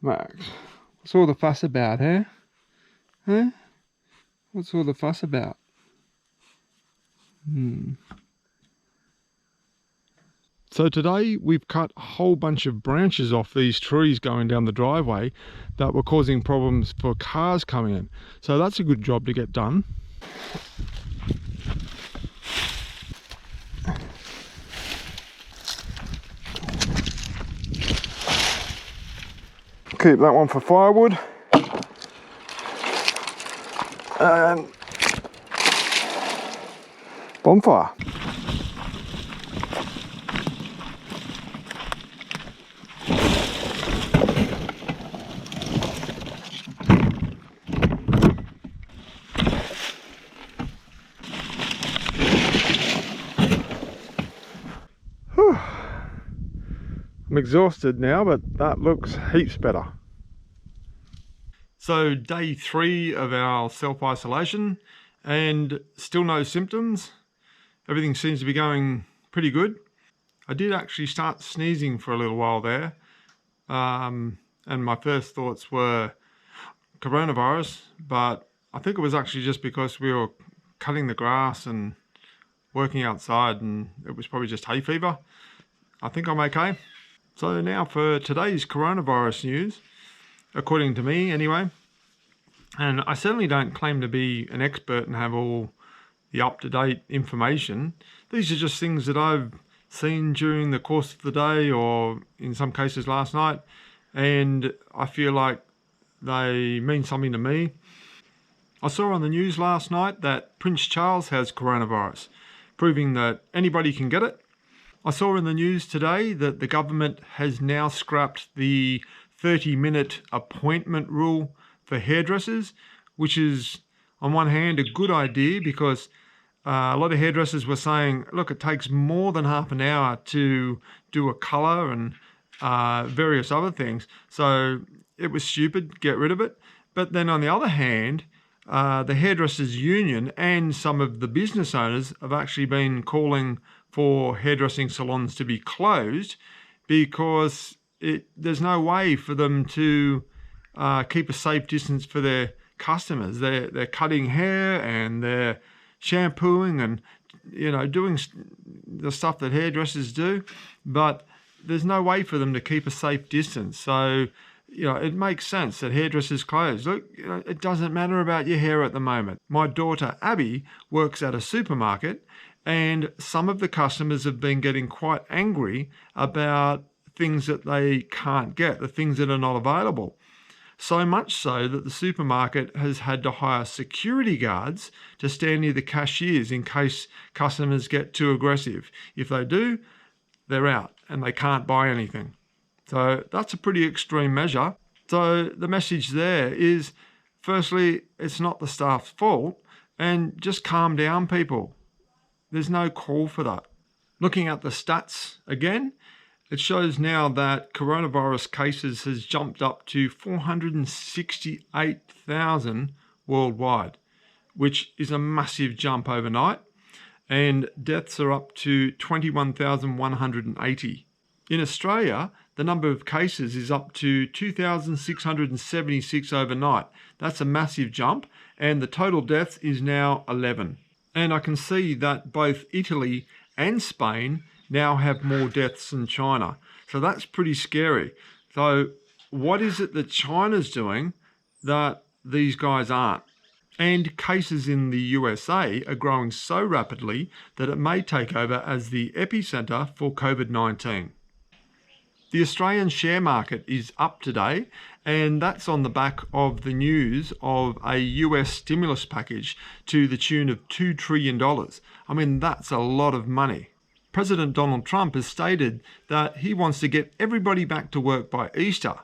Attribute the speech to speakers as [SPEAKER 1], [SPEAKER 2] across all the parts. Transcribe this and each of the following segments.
[SPEAKER 1] Max, what's all the fuss about, eh? Huh? What's all the fuss about? So today we've cut a whole bunch of branches off these trees going down the driveway that were causing problems for cars coming in. So that's a good job to get done. Keep that one for firewood. And bonfire. I'm exhausted now, but that looks heaps better. So day 3 of our self-isolation and still no symptoms. Everything seems to be going pretty good. I did actually start sneezing for a little while there. And my first thoughts were coronavirus, but I think it was actually just because we were cutting the grass and working outside, and it was probably just hay fever. I think I'm okay. So now for today's coronavirus news, according to me anyway, and I certainly don't claim to be an expert and have all the up-to-date information. These are just things that I've seen during the course of the day, or in some cases last night, and I feel like they mean something to me. I saw on the news last night that Prince Charles has coronavirus, proving that anybody can get it. I saw in the news today that the government has now scrapped the 30-minute appointment rule for hairdressers, which is on one hand a good idea, because a lot of hairdressers were saying, look, it takes more than half an hour to do a colour and various other things. So it was stupid, get rid of it. But then on the other hand, the Hairdressers Union and some of the business owners have actually been calling for hairdressing salons to be closed, because there's no way for them to keep a safe distance for their customers. They're cutting hair and they're shampooing and, you know, doing the stuff that hairdressers do, but there's no way for them to keep a safe distance. So, you know, it makes sense that hairdressers close. Look, you know, it doesn't matter about your hair at the moment. My daughter Abby works at a supermarket, and some of the customers have been getting quite angry about things that they can't get, the things that are not available. So much so that the supermarket has had to hire security guards to stand near the cashiers in case customers get too aggressive. If they do, they're out and they can't buy anything. So that's a pretty extreme measure. So the message there is, firstly, it's not the staff's fault, and just calm down, people. There's no call for that. Looking at the stats again, it shows now that coronavirus cases has jumped up to 468,000 worldwide, which is a massive jump overnight, and deaths are up to 21,180. In Australia, the number of cases is up to 2,676 overnight. That's a massive jump, and the total deaths is now 11. And I can see that both Italy and Spain now have more deaths than China. So that's pretty scary. So what is it that China's doing that these guys aren't? And cases in the USA are growing so rapidly that it may take over as the epicenter for COVID-19. The Australian share market is up today, and that's on the back of the news of a US stimulus package to the tune of $2 trillion. I mean, that's a lot of money. President Donald Trump has stated that he wants to get everybody back to work by Easter.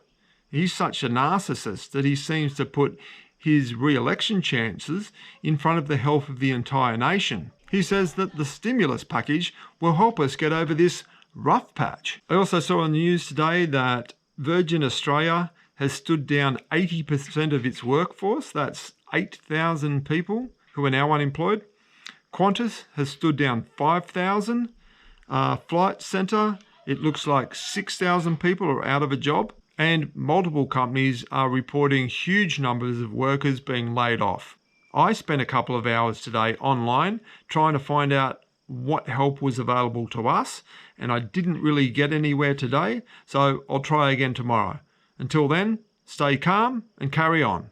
[SPEAKER 1] He's such a narcissist that he seems to put his re-election chances in front of the health of the entire nation. He says that the stimulus package will help us get over this rough patch. I also saw on the news today that Virgin Australia has stood down 80% of its workforce. That's 8,000 people who are now unemployed. Qantas has stood down 5,000. Flight Centre, it looks like 6,000 people are out of a job. and multiple companies are reporting huge numbers of workers being laid off. I spent a couple of hours today online trying to find out what help was available to us, and I didn't really get anywhere today, so I'll try again tomorrow. Until then, stay calm and carry on.